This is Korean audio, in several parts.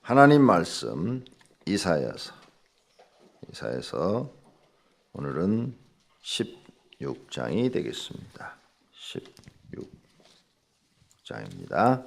하나님 말씀 이사야서 오늘은 16장이 되겠습니다. 16장입니다.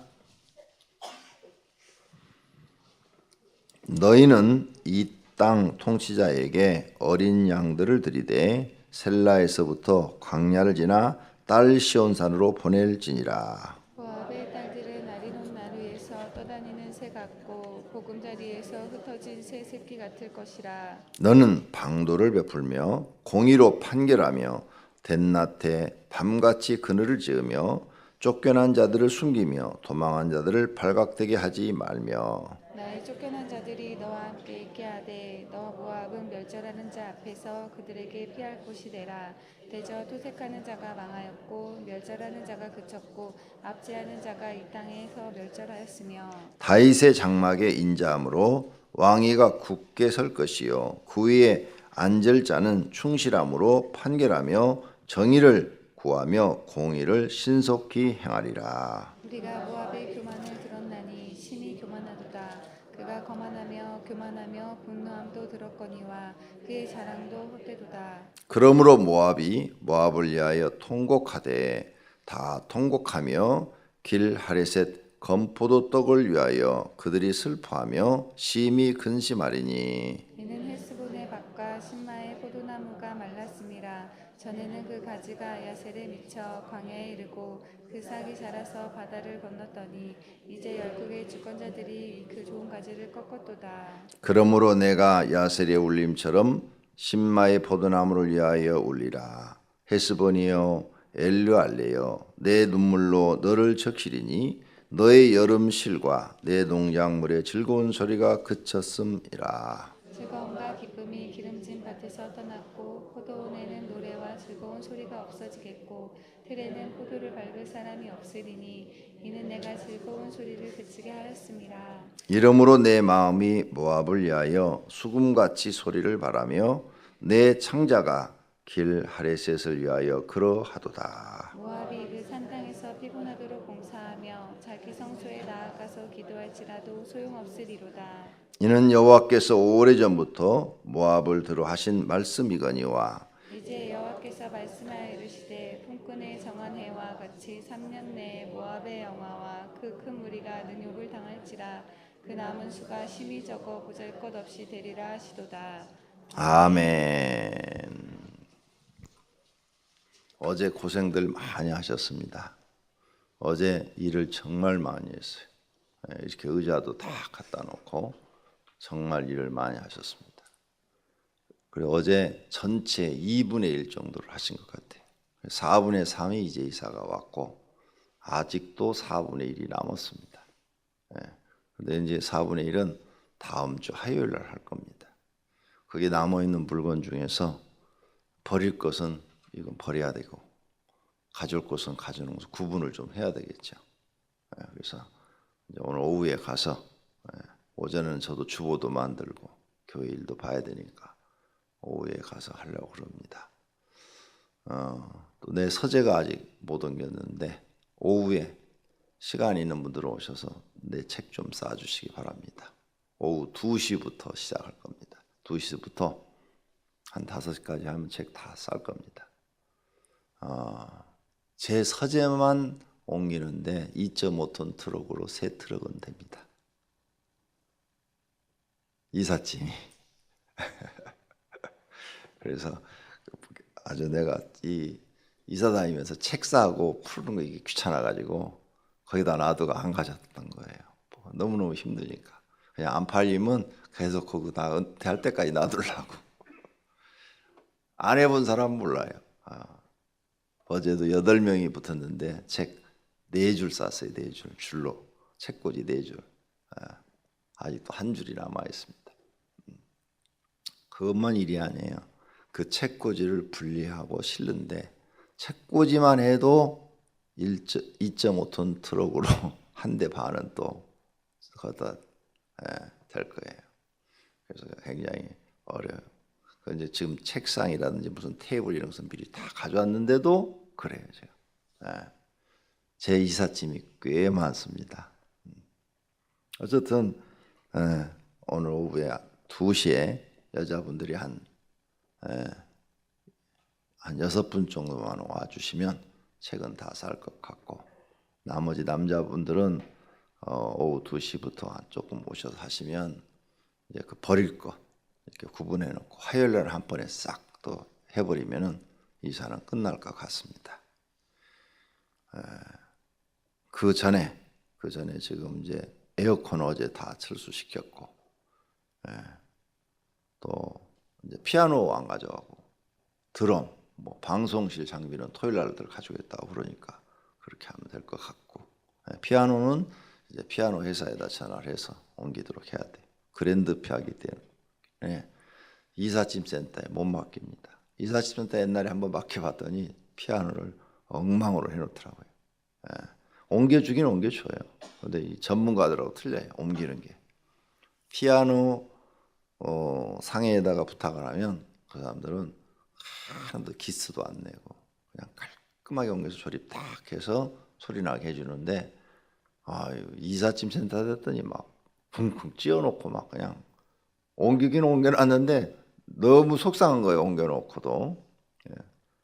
너희는 이 땅 통치자에게 어린 양들을 들이되 셀라에서부터 광야를 지나 딸 시온산으로 보낼지니라. 모압의 딸들은 아리논 나루에서 떠다니는 새 같고 보금자리에서 흩어진 새 새끼 같을 것이라. 너는 방도를 베풀며 공의로 판결하며 댄낮에 밤같이 그늘을 지으며 쫓겨난 자들을 숨기며 도망한 자들을 발각되게 하지 말며 나의 쫓겨난 자들이 너와 함께 있게 하되 너와 모압은 멸절하는 자 앞에서 그들에게 피할 곳이 되라. 대저 토색하는 자가 망하였고 멸절하는 자가 그쳤고 압제하는 자가 이 땅에서 멸절하였으며 다윗의 장막에 인자함으로 왕위가 굳게 설 것이요 그 위에 앉을 자는 충실함으로 판결하며 정의를 구하며 공의를 신속히 행하리라. 우리가 모압의 교만을 들었나니 심히 교만하도다. 그가 거만하며 교만하며 분노함도 들었거니와 그의 자랑도 헛되도다. 그러므로 모압이 모압을 위하여 통곡하되 다 통곡하며 길 하레셋 건포도 떡을 위하여 그들이 슬퍼하며 심히 근심하리니 이는 헬스본의 밭과 신마의 포도나무가 말랐음이라. 전에는 그 가지가 야셀에 미쳐 광야에 이르고 그 싹이 자라서 바다를 건넜더니 이제 열국의 주권자들이 그 좋은 가지를 꺾었도다. 그러므로 내가 야셀의 울림처럼 신마의 포도나무를 위하여 울리라. 헤스본이여 엘르알레여 내 눈물로 너를 적시리니 너의 여름 실과 내 농작물의 즐거운 소리가 그쳤음이라. 즐거움과 기쁨이 기름진 밭에서 떠났고 포도원에는 노래와 즐거운 소리가 없어지겠고 틀에는 포도를 밟을 사람이 없으리니 이는 내가 즐거운 소리를 그치게 하였음이라. 이러므로 내 마음이 모압을 위하여 수금같이 소리를 바라며 내 창자가 길 하레셋을 위하여 그러하도다. 모압이 그 산당에서 피곤하도록 봉사하며 자기 성소에 나아가서 기도할지라도 소용없으리로다. 이는 여호와께서 오래전부터 모압을 들어 하신 말씀이거니와 이제 여호와께서 말씀하여 이르시되 품꾼의 정한 해와 같이 3년 내에 모압의 영화와 그 큰 무리가 능욕을 당할지라. 그 남은 수가 심히 적어 보잘것없이 되리라 하시도다. 아멘. 어제 고생들 많이 하셨습니다. 어제 일을 정말 많이 했어요. 이렇게 의자도 다 갖다 놓고 정말 일을 많이 하셨습니다. 그리고 어제 전체 2분의 1 정도를 하신 것 같아요. 4분의 3이 이제 이사가 왔고 아직도 4분의 1이 남았습니다. 그런데 이제 4분의 1은 다음 주 화요일 날 할 겁니다. 거기 남아있는 물건 중에서 버릴 것은 이건 버려야 되고 가져올 것은 가져오는 것을 구분을 좀 해야 되겠죠. 그래서 이제 오늘 오후에 가서 오전에는 저도 주보도 만들고 교회 일도 봐야 되니까 오후에 가서 하려고 그럽니다. 또 내 서재가 아직 못 옮겼는데 오후에 시간 있는 분들 오셔서 내 책 좀 싸주시기 바랍니다. 오후 2시부터 시작할 겁니다. 2시부터 한 5시까지 하면 책 다 쌀 겁니다. 제 서재만 옮기는데 2.5톤 트럭으로 3트럭은 됩니다. 이삿짐이. 그래서 아주 내가 이사 다니면서 책 싸고 푸는 거 이게 귀찮아가지고 거기다 놔두고 안 가졌던 거예요. 너무너무 힘드니까. 그냥 안 팔리면 계속 거기다 은퇴할 때까지 놔두려고. 안 해본 사람 몰라요. 어제도 8명이 붙었는데 책 4줄 쌌어요. 4줄 줄로 책꽂이 4줄. 아직도 한 줄이 남아 있습니다. 그것만 일이 아니에요. 그 책꽂이를 분리하고 실는데 책꽂이만 해도 2.5톤 트럭으로 한 대 반은 또 거기다 될 거예요. 그래서 굉장히 어려워요. 이제 지금 책상이라든지 무슨 테이블 이런 것은 미리 다 가져왔는데도 그래요. 제가. 제 이삿짐이 꽤 많습니다. 어쨌든 오늘 오후에 2시에 여자분들이 한 6분 정도만 와주시면 책은 다 살 것 같고, 나머지 남자분들은 오후 2시부터 조금 오셔서 하시면 이제 그 버릴 거 이렇게 구분해 놓고 화요일 날 한 번에 싹 또 해버리면은 이사는 끝날 것 같습니다. 그 전에 지금 이제 에어컨 어제 다 철수시켰고, 또 이제 피아노 안 가져가고 드럼, 뭐 방송실 장비는 토요일 날들 가져오겠다고 그러니까 그렇게 하면 될 것 같고, 피아노는 이제 피아노 회사에다 전화를 해서 옮기도록 해야 돼. 그랜드 피하기 때문에 이삿짐센터에 못 맡깁니다. 이삿짐센터 옛날에 한번 맡겨봤더니 피아노를 엉망으로 해놓더라고요. 옮겨주긴 옮겨줘요. 근데 이 전문가들하고 틀려요. 옮기는 게. 피아노 상해에다가 부탁을 하면 그 사람들은 하나도 기스도 안 내고 그냥 깔끔하게 옮겨서 조립 딱 해서 소리 나게 해주는데, 이삿짐 센터 됐더니 막 쿵쿵 찧어놓고 막 그냥 옮기긴 옮겨놨는데 너무 속상한 거예요. 옮겨놓고도.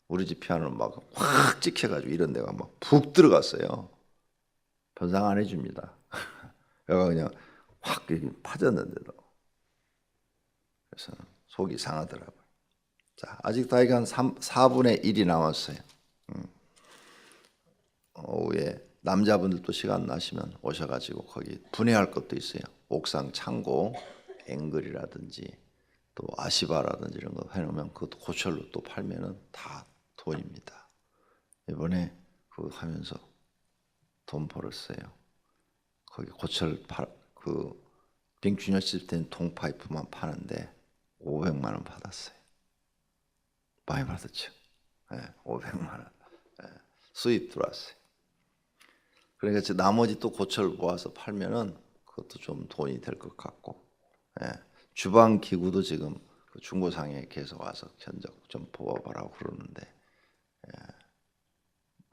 우리 집 피아노는 막 확 찍혀가지고 이런 데가 막 푹 들어갔어요. 변상 안 해줍니다. 여기가 그냥 확 파졌는데도. 그래서 속이 상하더라고요. 자, 아직 다이한 4분의 1이 남았어요. 오후에 남자분들도 시간 나시면 오셔가지고 거기 분해할 것도 있어요. 옥상 창고, 앵글이라든지 또 아시바라든지 이런 거 해놓으면 그것도 고철로 또 팔면은 다 돈입니다. 이번에 그거 하면서 돈 벌었어요. 거기 고철 그 빙준열 시스템 통파이프만 파는데 500만 원 받았어요. 많이 받았죠. 500만 원 수입 들어왔어요. 그러니까 나머지 또 고철 모아서 팔면은 그것도 좀 돈이 될 것 같고, 주방 기구도 지금 그 중고상에 계속 와서 견적 좀 뽑아봐라고 그러는데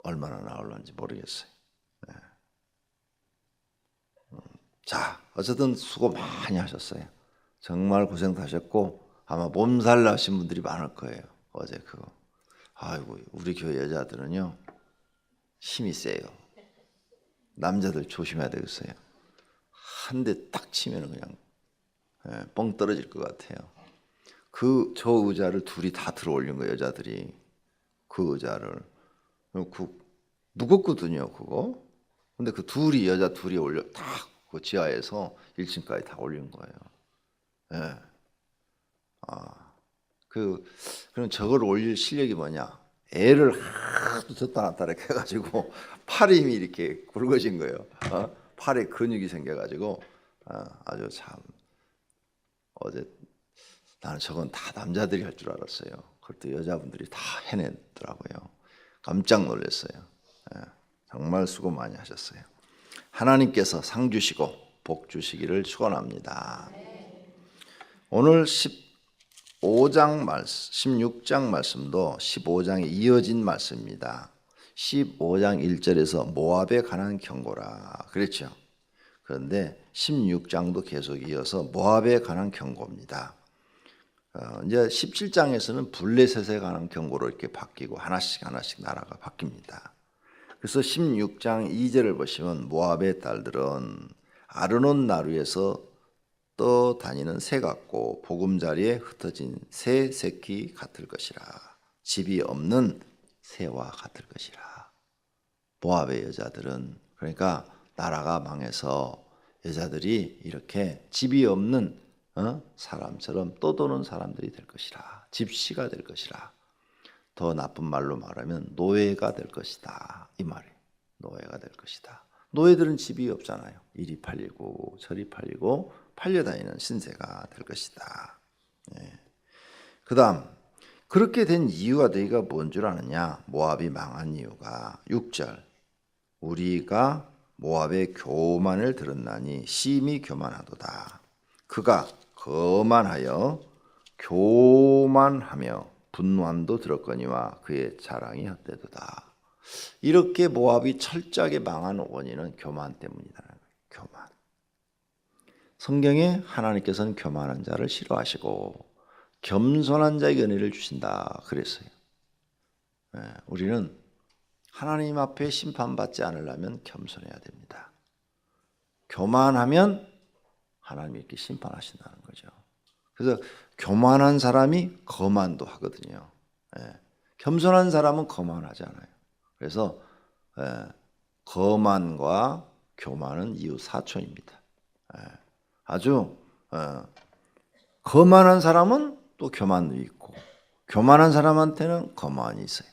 얼마나 나올는지 모르겠어요. 자, 어쨌든 수고 많이 하셨어요. 정말 고생도 하셨고 아마 몸살 나신 분들이 많을 거예요. 어제 그거. 아이고, 우리 교회 여자들은요 힘이 세요. 남자들 조심해야 되겠어요. 한 대 딱 치면 그냥 뻥 떨어질 것 같아요. 저 의자를 둘이 다 들어 올린 거예요. 여자들이 그 의자를. 무겁거든요 그거. 근데 그 여자 둘이 올려 다 그 지하에서 1층까지 다 올린 거예요. 그럼 저걸 올릴 실력이 뭐냐? 애를 하도 졌다 놨다 이렇게 해가지고 팔 힘이 이렇게 굵어진 거예요. 팔에 근육이 생겨가지고 아주 참. 어제 나는 저건 다 남자들이 할 줄 알았어요. 그것도 여자분들이 다 해냈더라고요. 깜짝 놀랐어요. 정말 수고 많이 하셨어요. 하나님께서 상 주시고 복 주시기를 축원합니다. 오늘 16장 말씀도 15장에 이어진 말씀입니다. 15장 1절에서 모압에 관한 경고라 그랬죠. 그런데 16장도 계속 이어서 모압에 관한 경고입니다. 이제 17장에서는 블레셋에 관한 경고로 이렇게 바뀌고 하나씩 나라가 바뀝니다. 그래서 16장 2절을 보시면 모압의 딸들은 아르논 나루에서 떠다니는 새 같고 보금자리에 흩어진 새 새끼 같을 것이라. 집이 없는 새와 같을 것이라. 모압의 여자들은, 그러니까 나라가 망해서 여자들이 이렇게 집이 없는 사람처럼 떠도는 사람들이 될 것이라. 집시가 될 것이라. 더 나쁜 말로 말하면 노예가 될 것이다. 이 말이에요. 노예가 될 것이다. 노예들은 집이 없잖아요. 이리 팔리고 저리 팔리고 팔려다니는 신세가 될 것이다. 그 다음, 그렇게 된 이유가 너희가 뭔 줄 아느냐? 모압이 망한 이유가 6절. 우리가 모압의 교만을 들었나니 심히 교만하도다. 그가 거만하여 교만하며 분노함도 들었거니와 그의 자랑이 헛되도다. 이렇게 모압이 철저하게 망한 원인은 교만 때문이다. 교만. 성경에 하나님께서는 교만한 자를 싫어하시고 겸손한 자에게 은혜를 주신다 그랬어요. 우리는 하나님 앞에 심판받지 않으려면 겸손해야 됩니다. 교만하면 하나님이 이렇게 심판하신다는 거죠. 그래서 교만한 사람이 거만도 하거든요. 겸손한 사람은 거만하지 않아요. 그래서 거만과 교만은 이웃 사촌입니다. 아주 거만한 사람은 또 교만도 있고 교만한 사람한테는 거만이 있어요.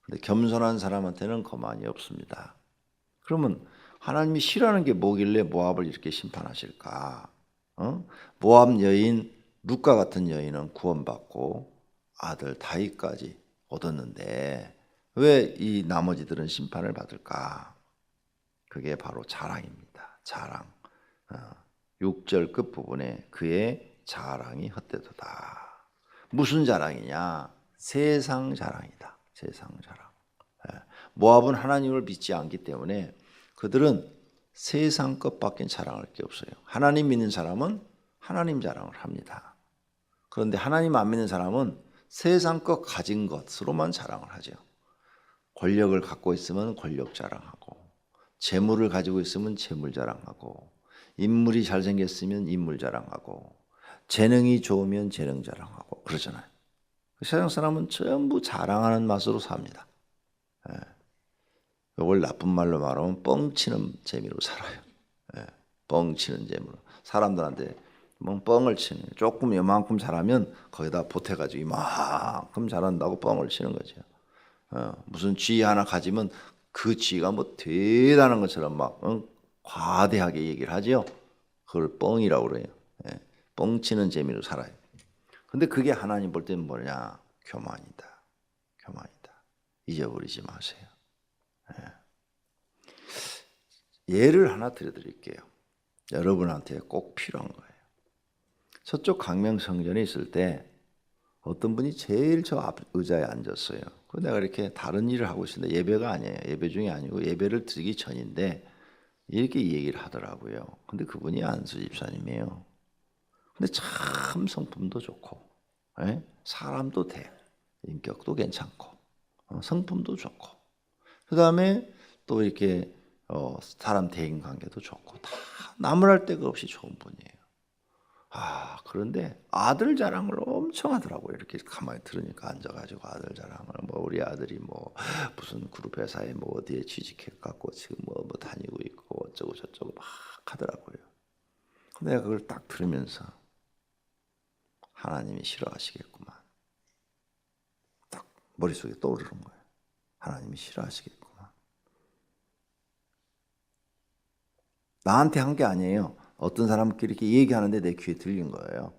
근데 겸손한 사람한테는 거만이 없습니다. 그러면 하나님이 싫어하는 게 뭐길래 모압을 이렇게 심판하실까? 모압 여인 룻과 같은 여인은 구원받고 아들 다윗까지 얻었는데 왜 이 나머지들은 심판을 받을까? 그게 바로 자랑입니다. 자랑. 6절 끝부분에 그의 자랑이 헛되도다. 무슨 자랑이냐? 세상 자랑이다. 세상 자랑. 모압은 하나님을 믿지 않기 때문에 그들은 세상 것밖에 자랑할 게 없어요. 하나님 믿는 사람은 하나님 자랑을 합니다. 그런데 하나님 안 믿는 사람은 세상 것 가진 것으로만 자랑을 하죠. 권력을 갖고 있으면 권력 자랑하고, 재물을 가지고 있으면 재물 자랑하고, 인물이 잘생겼으면 인물 자랑하고, 재능이 좋으면 재능 자랑하고 그러잖아요. 세상 사람은 전부 자랑하는 맛으로 삽니다. 이걸 나쁜 말로 말하면 뻥치는 재미로 살아요. 뻥치는 재미로. 사람들한테 뭐 뻥을 치는 거예요. 조금 이만큼 잘하면 거기다 보태가지고 이만큼 잘한다고 뻥을 치는 거죠. 무슨 쥐 하나 가지면 그 쥐가 뭐 대단한 것처럼 막 과대하게 얘기를 하죠. 그걸 뻥이라고 그래요. 뻥치는 재미로 살아요. 근데 그게 하나님 볼 때는 뭐냐? 교만이다. 교만이다. 잊어버리지 마세요. 예를 하나 드려드릴게요. 여러분한테 꼭 필요한 거예요. 저쪽 강명성전에 있을 때 어떤 분이 제일 저 앞 의자에 앉았어요. 그 내가 이렇게 다른 일을 하고 있었는데 예배가 아니에요. 예배 중이 아니고 예배를 드리기 전인데 이렇게 얘기를 하더라고요. 근데 그분이 안수 집사님이에요. 근데 참 성품도 좋고, 사람도 돼, 인격도 괜찮고, 성품도 좋고, 그 다음에 또 이렇게 사람 대인 관계도 좋고 다 나무랄 데가 없이 좋은 분이에요. 그런데 아들 자랑을 엄청 하더라고요. 이렇게 가만히 들으니까 앉아가지고 아들 자랑을 뭐 우리 아들이 뭐 무슨 그룹 회사에 뭐 어디에 취직해갖고 지금 뭐 다니고 있고 어쩌고 저쩌고 막 하더라고요. 근데 내가 그걸 딱 들으면서 하나님이 싫어하시겠구만. 딱 머릿속에 떠오르는 거예요. 하나님이 싫어하시겠구만. 나한테 한 게 아니에요. 어떤 사람끼리 이렇게 얘기하는데 내 귀에 들린 거예요.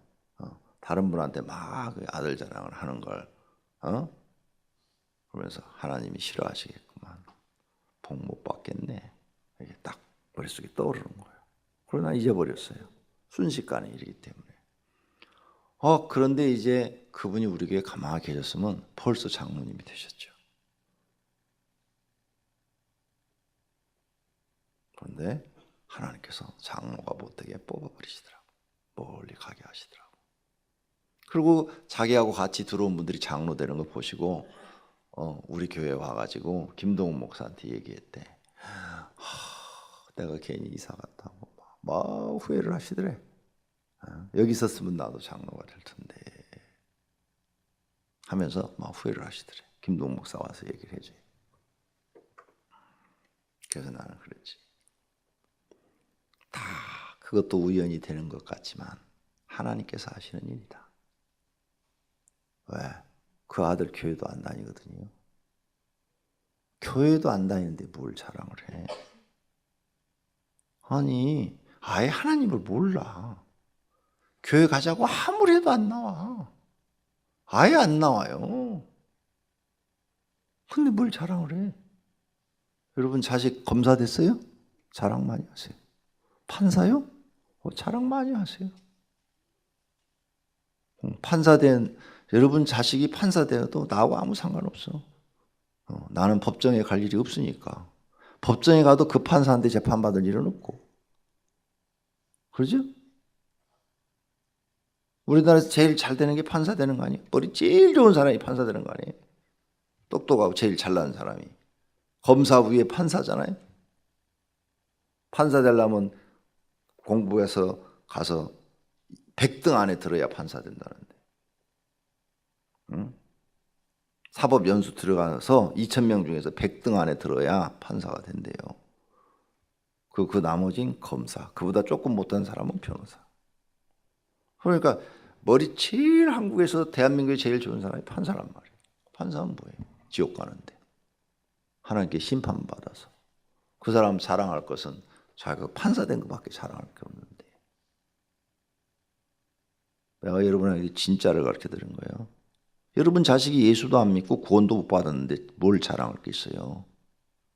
다른 분한테 막 아들 자랑을 하는 걸, 그러면서 하나님이 싫어하시겠구만. 복 못 받겠네. 이게 딱 머릿속에 떠오르는 거예요. 그러나 잊어버렸어요. 순식간에 일이기 때문에. 그런데 이제 그분이 우리 교회에 가만히 계셨으면 벌써 장로님이 되셨죠. 그런데 하나님께서 장로가 못되게 뽑아버리시더라고. 멀리 가게 하시더라고. 그리고 자기하고 같이 들어온 분들이 장로 되는 거 보시고 우리 교회에 와가지고 김동훈 목사한테 얘기했대. 내가 괜히 이사 갔다고 막 후회를 하시더래. 여기 있었으면 나도 장로가 될 텐데 하면서 막 후회를 하시더래. 김동훈 목사 와서 얘기를 해줘요. 그래서 나는 그랬지. 다 그것도 우연이 되는 것 같지만 하나님께서 하시는 일이다. 왜? 그 아들 교회도 안 다니거든요. 교회도 안 다니는데 뭘 자랑을 해? 아니, 아예 하나님을 몰라. 교회 가자고 아무리 해도 안 나와. 아예 안 나와요. 근데 뭘 자랑을 해? 여러분 자식 검사 됐어요? 자랑 많이 하세요. 판사요? 자랑 많이 하세요. 판사된 여러분 자식이 판사되어도 나하고 아무 상관없어. 나는 법정에 갈 일이 없으니까. 법정에 가도 그 판사한테 재판받을 일은 없고. 그러죠? 우리나라에서 제일 잘 되는 게 판사 되는 거 아니에요? 머리 제일 좋은 사람이 판사 되는 거 아니에요? 똑똑하고 제일 잘나는 사람이. 검사 위에 판사잖아요. 판사 되려면 공부해서 가서 100등 안에 들어야 판사 된다는데. 응? 사법연수 들어가서 2,000명 중에서 100등 안에 들어야 판사가 된대요. 그 나머진 검사. 그보다 조금 못한 사람은 변호사. 그러니까 머리 제일 한국에서 대한민국에 제일 좋은 사람이 판사란 말이에요. 판사는 뭐예요? 지옥 가는데. 하나님께 심판받아서. 그 사람 자랑할 것은 자기가 판사 된 것밖에 자랑할 게 없는데. 내가 여러분에게 진짜를 가르쳐 드린 거예요. 여러분 자식이 예수도 안 믿고 구원도 못 받았는데 뭘 자랑할 게 있어요?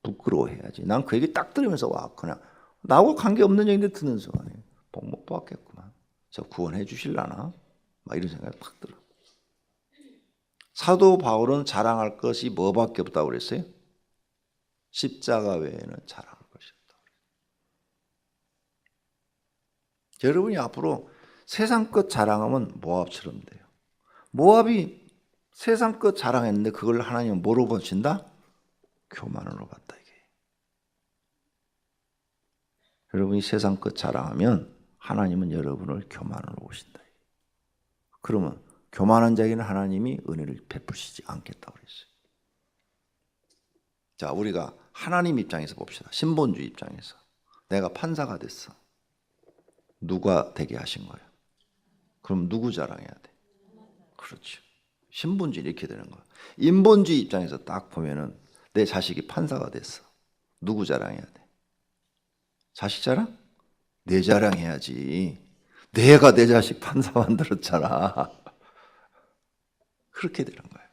부끄러워해야지. 난 그 얘기 딱 들으면서 와 그냥 나하고 관계없는 얘기인데 듣는 순간에 복 못 받겠구만. 저 구원해 주실라나? 막 이런 생각이 팍 들어. 사도 바울은 자랑할 것이 뭐밖에 없다고 그랬어요? 십자가 외에는 자랑할 것이 없다고 그랬어요. 여러분이 앞으로 세상 것 자랑하면 모압처럼 돼요. 모압이 세상 것 자랑했는데 그걸 하나님은 뭐로 보신다? 교만으로 봤다 이게. 여러분이 세상 것 자랑하면 하나님은 여러분을 교만으로 보신다. 그러면 교만한 자에게는 하나님이 은혜를 베푸시지 않겠다고 그랬어요. 자, 우리가 하나님 입장에서 봅시다. 신본주의 입장에서. 내가 판사가 됐어. 누가 되게 하신 거예요? 그럼 누구 자랑해야 돼? 그렇죠. 신본주의 이렇게 되는 거야. 인본주의 입장에서 딱 보면은 내 자식이 판사가 됐어. 누구 자랑해야 돼? 자식 자랑? 내 자랑해야지. 내가 내 자식 판사 만들었잖아. 그렇게 되는 거예요.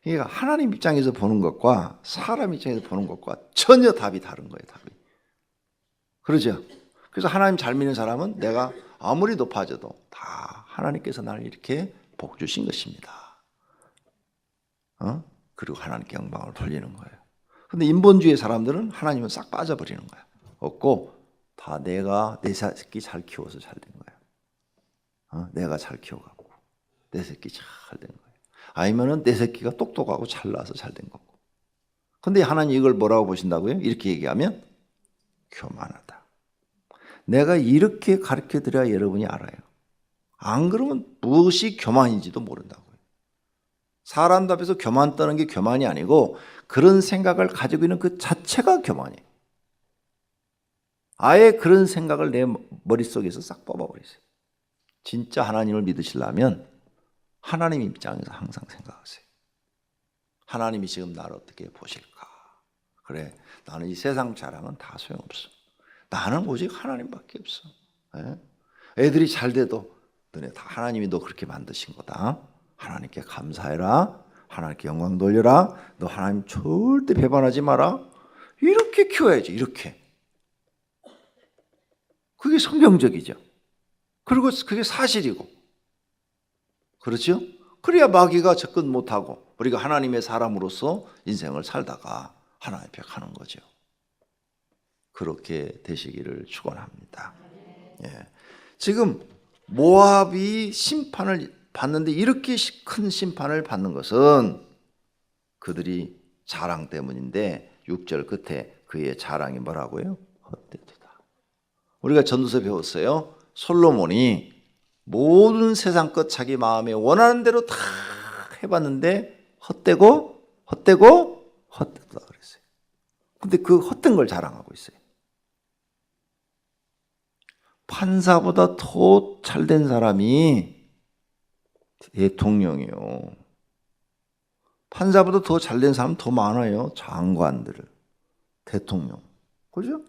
그러니까 하나님 입장에서 보는 것과 사람 입장에서 보는 것과 전혀 답이 다른 거예요. 답이. 그러죠? 그래서 하나님 잘 믿는 사람은 내가 아무리 높아져도 다 하나님께서 나를 이렇게 복 주신 것입니다. 그리고 하나님께 영광을 돌리는 거예요. 근데 인본주의 사람들은 하나님은 싹 빠져버리는 거야. 없고 다 내가 내 새끼 잘 키워서 잘 된 거야. 내가 잘 키워갖고 내 새끼 잘 된 거야. 아니면은 내 새끼가 똑똑하고 잘나서 잘 된 거고. 근데 하나님 이걸 뭐라고 보신다고요? 이렇게 얘기하면 교만하다. 내가 이렇게 가르쳐 드려야 여러분이 알아요. 안 그러면 무엇이 교만인지도 모른다고요. 사람 앞에서 교만 떠는 게 교만이 아니고 그런 생각을 가지고 있는 그 자체가 교만이에요. 아예 그런 생각을 내 머릿속에서 싹 뽑아버리세요. 진짜 하나님을 믿으시려면 하나님 입장에서 항상 생각하세요. 하나님이 지금 나를 어떻게 보실까? 그래, 나는 이 세상 자랑은 다 소용없어. 나는 오직 하나님밖에 없어. 애들이 잘 돼도 너네 다 하나님이 너 그렇게 만드신 거다. 하나님께 감사해라. 하나님께 영광 돌려라. 너 하나님 절대 배반하지 마라. 이렇게 키워야지. 이렇게. 그게 성경적이죠. 그리고 그게 사실이고. 그렇죠? 그래야 마귀가 접근 못하고 우리가 하나님의 사람으로서 인생을 살다가 하나님 앞에 가는 거죠. 그렇게 되시기를 축원합니다. 예. 지금 모압이 심판을 받는데 이렇게 큰 심판을 받는 것은 그들이 자랑 때문인데 6절 끝에 그의 자랑이 뭐라고요? 헛되도다. 우리가 전도서 배웠어요. 솔로몬이 모든 세상 것 자기 마음에 원하는 대로 다 해봤는데 헛되고 헛되다 그랬어요. 근데 그 헛된 걸 자랑하고 있어요. 판사보다 더 잘된 사람이 대통령이요. 판사보다 더 잘된 사람 더 많아요. 장관들, 대통령. 그죠?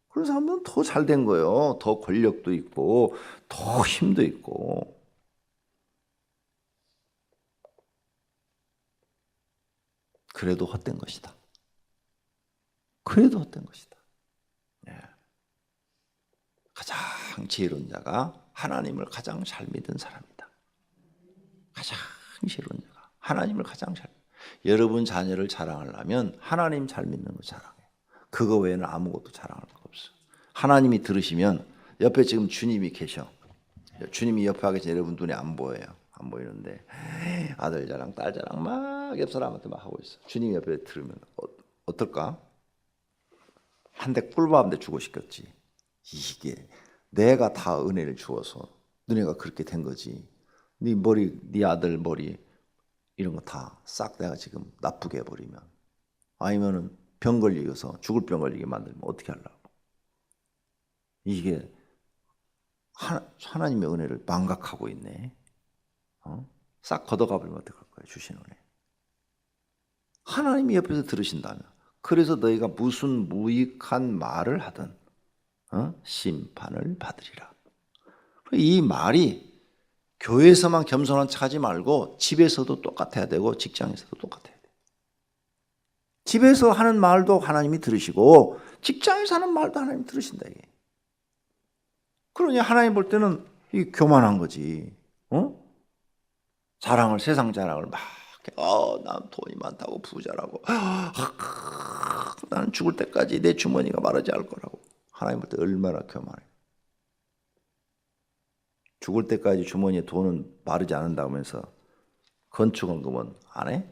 그런 사람들은 더 잘된 거예요. 더 권력도 있고, 더 힘도 있고. 그래도 헛된 것이다. 그래도 헛된 것이다. 네. 가장 지혜로운 자가 하나님을 가장 잘 믿은 사람이다. 가장 지혜로운 자가 하나님을 가장 잘 믿는. 여러분 자녀를 자랑하려면 하나님 잘 믿는 거 자랑해요. 그거 외에는 아무것도 자랑할 거 없어요. 하나님이 들으시면 옆에 지금 주님이 계셔. 주님이 옆에 와 계신 여러분 눈에 안 보여요. 안 보이는데 아들 자랑, 딸 자랑 막 옆 사람한테 막 하고 있어. 주님 옆에 들으면 어떨까? 한 대 꿀밤 대 주고 싶겠지. 이게 내가 다 은혜를 주어서 너네가 그렇게 된 거지. 네 머리, 네 아들 머리 이런 거 다 싹 내가 지금 나쁘게 해버리면, 아니면은 병 걸리어서 죽을 병 걸리게 만들면 어떻게 하려고? 이게 하나님의 은혜를 망각하고 있네. 싹 걷어가 버리면 어떡할 거야, 주신 은혜. 하나님이 옆에서 들으신다면, 그래서 너희가 무슨 무익한 말을 하든 심판을 받으리라. 이 말이 교회에서만 겸손한 척하지 말고 집에서도 똑같아야 되고 직장에서도 똑같아야 돼. 집에서 하는 말도 하나님이 들으시고 직장에서 하는 말도 하나님이 들으신다 이게. 그러니 하나님 볼 때는 이 교만한 거지. 자랑을, 세상 자랑을 막 난 돈이 많다고 부자라고, 나는 죽을 때까지 내 주머니가 마르지 않을 거라고. 하나님 볼 때 얼마나 교만해. 죽을 때까지 주머니에 돈은 마르지 않는다면서 건축원금은 안 해?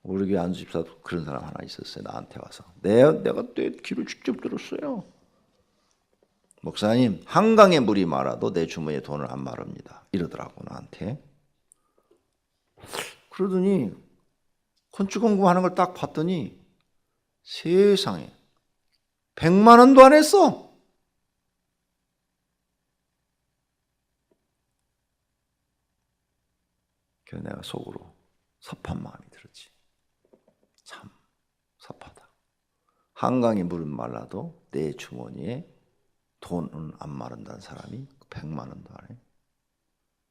우리 교회 안수집사도 그런 사람 하나 있었어요. 나한테 와서 내가 내 귀를 직접 들었어요. 목사님, 한강에 물이 말아도 내 주머니에 돈을 안 마릅니다 이러더라고 나한테. 그러더니 건축원금 하는 걸 딱 봤더니 세상에 100만 원도 안 했어. 그래서 내가 속으로 섭한 마음이 들었지. 참 섭하다. 한강에 물은 말라도 내 주머니에 돈은 안 마른다는 사람이 100만 원도 안 해.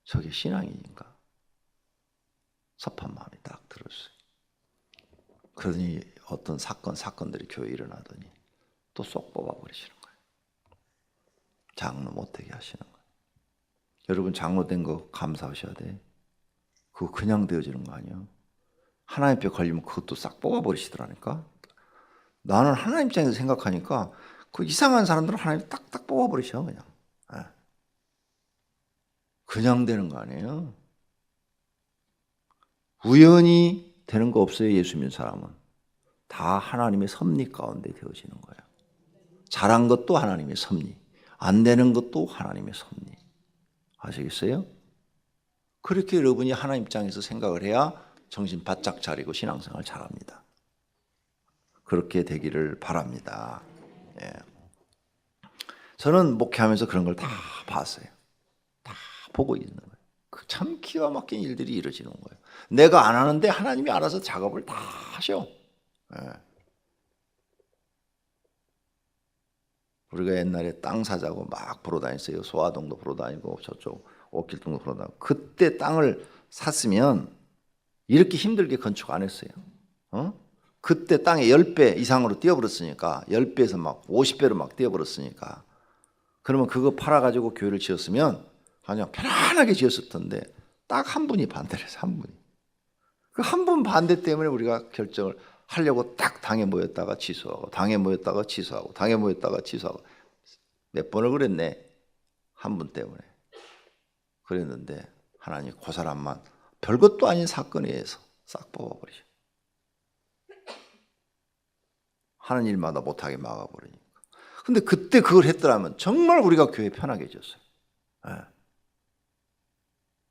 저게 신앙인가? 섭한 마음이 딱 들었어요. 그러더니 어떤 사건들이 교회에 일어나더니 또 쏙 뽑아버리시는 거예요. 장로 못되게 하시는 거예요. 여러분, 장로 된 거 감사하셔야 돼. 그거 그냥 되어지는 거 아니에요. 하나님 뼈 걸리면 그것도 싹 뽑아버리시더라니까. 나는 하나님 입장에서 생각하니까 그 이상한 사람들은 하나님 딱딱 뽑아버리셔 그냥. 그냥 되는 거 아니에요. 우연히 되는 거 없어요. 예수 믿는 사람은 다 하나님의 섭리 가운데 되어지는 거예요. 잘한 것도 하나님의 섭리, 안 되는 것도 하나님의 섭리. 아시겠어요? 그렇게 여러분이 하나님 입장에서 생각을 해야 정신 바짝 차리고 신앙생활 잘합니다. 그렇게 되기를 바랍니다. 예. 저는 목회하면서 그런 걸 다 봤어요. 다 보고 있는 거예요. 참 기가 막힌 일들이 이루어지는 거예요. 내가 안 하는데 하나님이 알아서 작업을 다 하셔. 예. 우리가 옛날에 땅 사자고 막 보러 다녔어요. 소화동도 보러 다니고 저쪽 옥길동도 보러 다니고. 그때 땅을 샀으면 이렇게 힘들게 건축 안 했어요. 그때 땅에 10배 이상으로 뛰어버렸으니까, 10배에서 막 50배로 막 뛰어버렸으니까, 그러면 그거 팔아가지고 교회를 지었으면 그냥 편안하게 지었을 텐데 딱 한 분이 반대를 해서, 한 분이. 그 한 분 반대 때문에 우리가 결정을 하려고 딱 당에 모였다가 취소하고, 당에 모였다가 취소하고, 당에 모였다가 취소하고 몇 번을 그랬네. 한 분 때문에. 그랬는데 하나님 그 사람만 별것도 아닌 사건에 의해서 싹 뽑아버리셔. 하는 일마다 못하게 막아버리니까. 근데 그때 그걸 했더라면 정말 우리가 교회 편하게졌어요.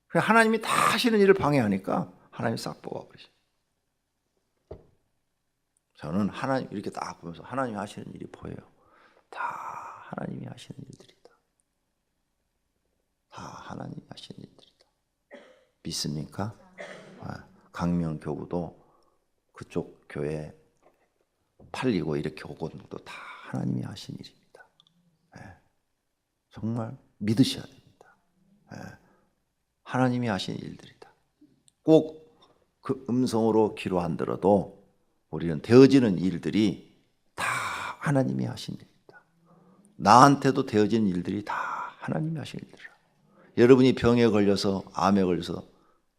하나님이 다 하시는 일을 방해하니까 하나님이 싹 뽑아버리셔. 저는 하나님 이렇게 딱 보면서 하나님이 하시는 일이 보여요. 다 하나님이 하시는 일들이다. 다 하나님이 하시는 일들이다. 믿습니까? 강명교구도 그쪽 교회 팔리고 이렇게 오고 것도 다 하나님이 하신 일입니다. 정말 믿으셔야 됩니다. 하나님이 하신 일들이다. 꼭 그 음성으로 기로 안 들어도 우리는 되어지는 일들이 다 하나님이 하신 일이다. 나한테도 되어지는 일들이 다 하나님이 하신 일이라. 여러분이 병에 걸려서, 암에 걸려서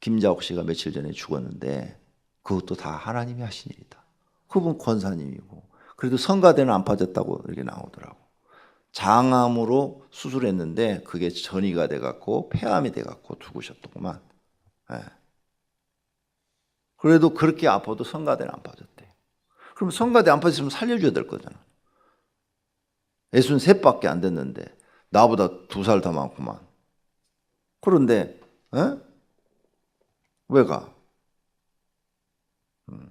김자옥 씨가 며칠 전에 죽었는데 그것도 다 하나님이 하신 일이다. 그분 권사님이고, 그래도 성가대는 안 빠졌다고 이렇게 나오더라고. 장암으로 수술했는데 그게 전이가 돼갖고 폐암이 돼갖고 죽으셨더구만. 예. 그래도 그렇게 아파도 성가대는 안 빠졌대. 그럼 성가대 안 빠졌으면 살려줘야 될 거잖아. 63밖에 안 됐는데 나보다 2살 더 많구만. 그런데 왜 가?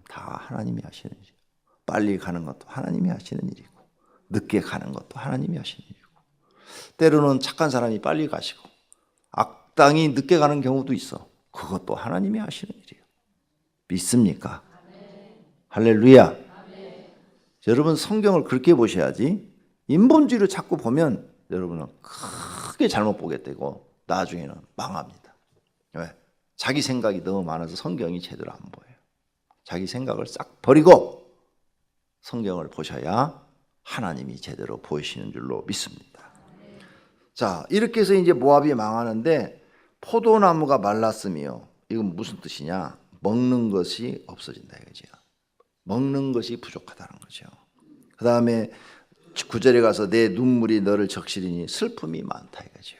다 하나님이 하시는 일. 빨리 가는 것도 하나님이 하시는 일이고 늦게 가는 것도 하나님이 하시는 일이고 때로는 착한 사람이 빨리 가시고 악당이 늦게 가는 경우도 있어. 그것도 하나님이 하시는 일이에요. 믿습니까? 할렐루야. 여러분 성경을 그렇게 보셔야지 인본주의로 자꾸 보면 여러분은 크게 잘못 보게 되고 나중에는 망합니다. 왜? 자기 생각이 너무 많아서 성경이 제대로 안 보여요. 자기 생각을 싹 버리고 성경을 보셔야 하나님이 제대로 보이시는 줄로 믿습니다. 자, 이렇게 해서 이제 모압이 망하는데 포도나무가 말랐으며 이건 무슨 뜻이냐? 먹는 것이 없어진다 이거죠. 먹는 것이 부족하다는 거죠. 그 다음에 9절에 가서 내 눈물이 너를 적시리니 슬픔이 많다 이거죠.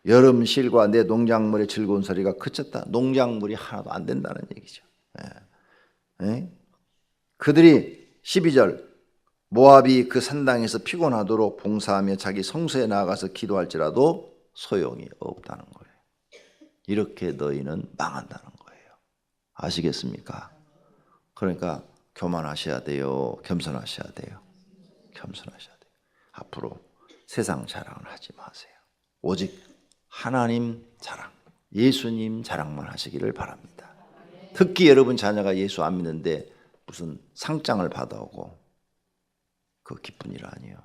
여름 실과 내 농작물의 즐거운 소리가 그쳤다. 농작물이 하나도 안 된다는 얘기죠. 그들이 12절 모압이 그 산당에서 피곤하도록 봉사하며 자기 성소에 나아가서 기도할지라도 소용이 없다는 거예요. 이렇게 너희는 망한다는 거예요. 아시겠습니까? 그러니까 교만하셔야 돼요. 겸손하셔야 돼요. 겸손하셔야 돼요. 앞으로 세상 자랑을 하지 마세요. 오직 하나님 자랑, 예수님 자랑만 하시기를 바랍니다. 특히 여러분 자녀가 예수 안 믿는데 무슨 상장을 받아오고 그 기쁜 일 아니에요.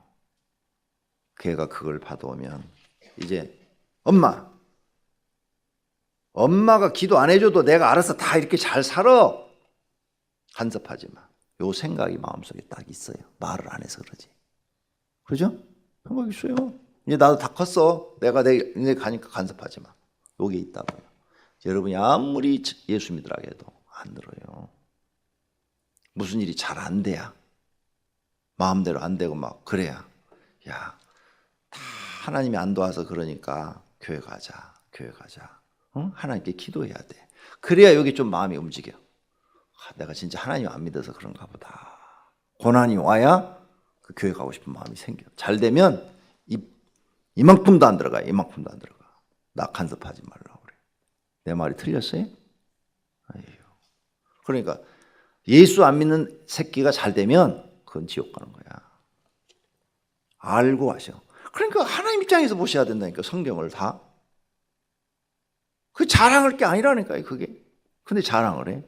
걔가 그걸 받아오면 이제 엄마가 기도 안 해줘도 내가 알아서 다 이렇게 잘 살아. 간섭하지 마. 요 생각이 마음속에 딱 있어요. 말을 안 해서 그러지. 그죠? 생각이 있어요. 이제 나도 다 컸어. 내가 이제 가니까 간섭하지 마. 요게 있다고요. 여러분이 아무리 예수 믿으라 해도 안 들어요. 무슨 일이 잘 안 돼야. 마음대로 안 되고 막 그래야. 야, 다 하나님이 안 도와서 그러니까 교회 가자. 교회 가자. 응? 하나님께 기도해야 돼. 그래야 여기 좀 마음이 움직여. 내가 진짜 하나님 안 믿어서 그런가 보다. 고난이 와야 그 교회 가고 싶은 마음이 생겨. 잘 되면 이만큼도 안 들어가. 이만큼도 안 들어가. 나 간섭하지 말라고 그래. 내 말이 틀렸어요? 아유. 그러니까 예수 안 믿는 새끼가 잘 되면 그건 지옥 가는 거야. 알고 하셔. 그러니까 하나님 입장에서 보셔야 된다니까. 성경을 다. 그 자랑할 게 아니라니까요. 그게. 근데 자랑을 해.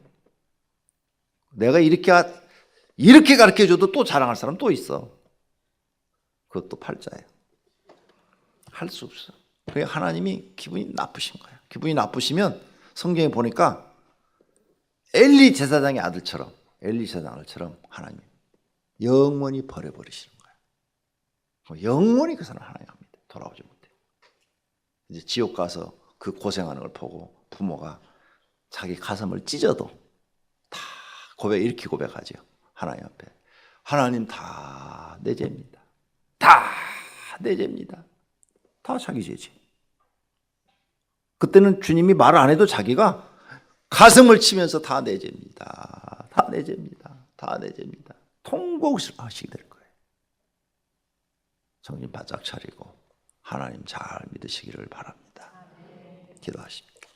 내가 이렇게 가르쳐줘도 또 자랑할 사람 또 있어. 그것도 팔자예요. 할 수 없어. 그게 하나님이 기분이 나쁘신 거예요. 기분이 나쁘시면 성경에 보니까 엘리 제사장의 아들처럼 하나님 영원히 버려버리시는 거예요. 영원히 그 사람 하나님 합니다. 돌아오지 못해. 이제 지옥 가서 그 고생하는 걸 보고 부모가 자기 가슴을 찢어도 다 이렇게 고백하죠. 하나님 앞에. 하나님 다 내 죄입니다. 다 내 죄입니다. 다 자기 죄지. 그때는 주님이 말을 안 해도 자기가 가슴을 치면서 다 내 죄입니다. 다 내 죄입니다. 다 내 죄입니다. 통곡을 하시게 될 거예요. 정신 바짝 차리고 하나님 잘 믿으시기를 바랍니다. 기도하십니다.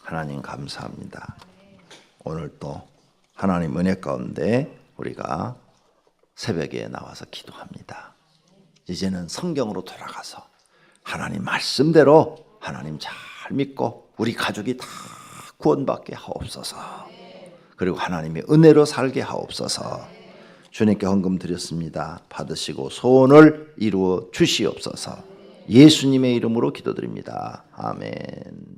하나님 감사합니다. 오늘 또 하나님 은혜 가운데 우리가 새벽에 나와서 기도합니다. 이제는 성경으로 돌아가서 하나님 말씀대로 하나님 잘 믿고 우리 가족이 다 구원받게 하옵소서. 그리고 하나님의 은혜로 살게 하옵소서. 주님께 헌금 드렸습니다. 받으시고 소원을 이루어 주시옵소서. 예수님의 이름으로 기도드립니다. 아멘.